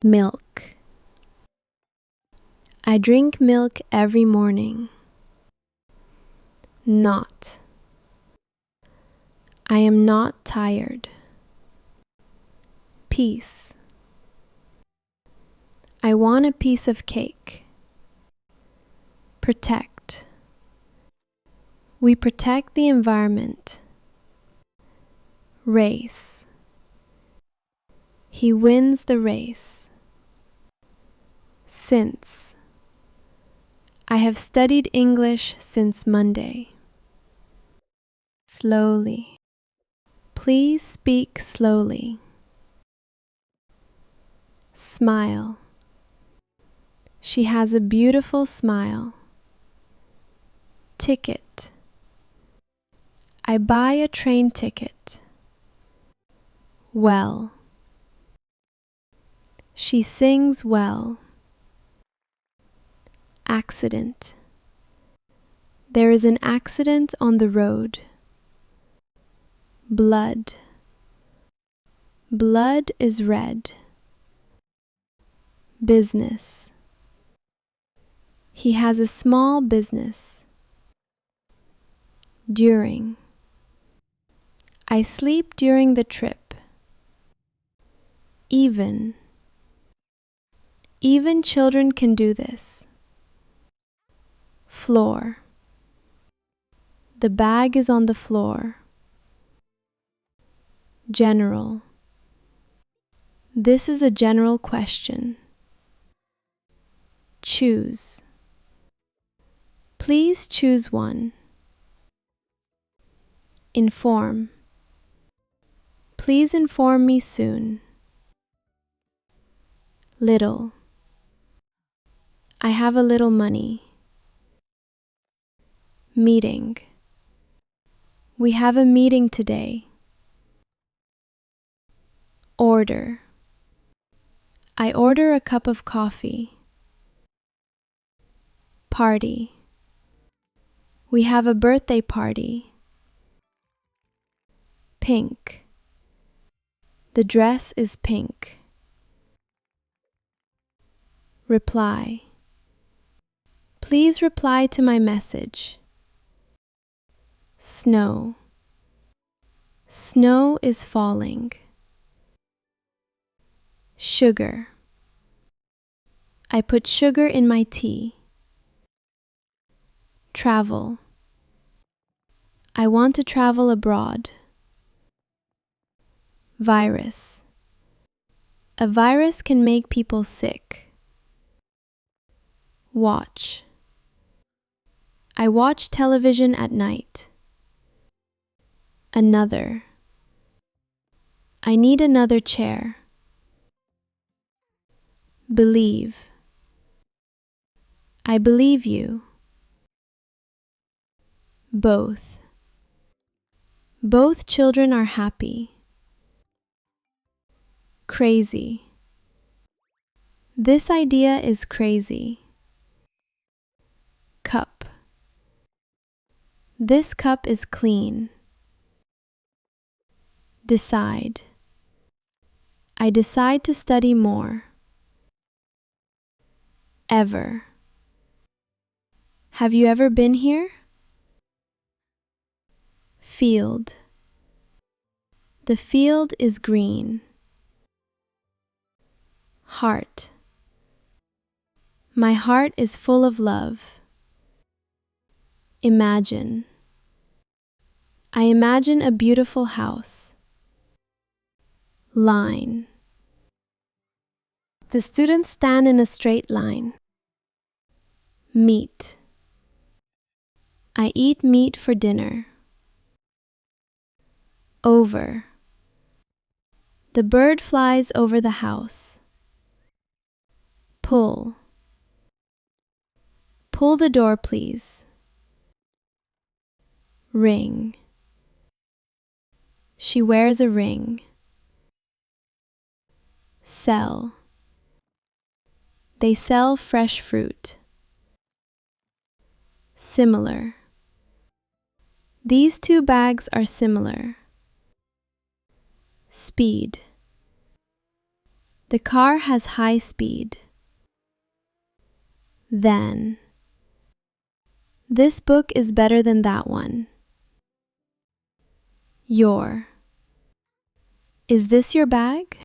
Milk. I drink milk every morning. Not. I am not tired. Piece. I want a piece of cake. Protect. We protect the environment. Race. He wins the race. Since. I have studied English since Monday. Slowly. Please speak slowly. Smile. She has a beautiful smile. Ticket. I buy a train ticket. Well. She sings well. Accident. There is an accident on the road. Blood. Blood is red. Business. He has a small business. During. I sleep during the trip. Even. Even children can do this. Floor. The bag is on the floor. General. This is a general question. Choose. Please choose one. Inform. Please inform me soon. Little. I have a little money. Meeting. We have a meeting today. Order. I order a cup of coffee. Party. We have a birthday party. Pink. The dress is pink. Reply. Please reply to my message. Snow. Snow is falling. Sugar. I put sugar in my tea. Travel. I want to travel abroad. Virus. A virus can make people sick. Watch. I watch television at night. Another. I need another chair. Believe. I believe you. Both. Both children are happy. Crazy. This idea is crazy. Cup. This cup is clean. Decide. I decide to study more. Ever. Have you ever been here? Field. The field is green. Heart. My heart is full of love. Imagine. I imagine a beautiful house. Line. The students stand in a straight line. Meat. I eat meat for dinner. Over. The bird flies over the house. Pull. Pull the door, please. Ring. She wears a ring. Sell. They sell fresh fruit. Similar. These two bags are similar. Speed. The car has high speed. Then. This book is better than that one. Your. Is this your bag?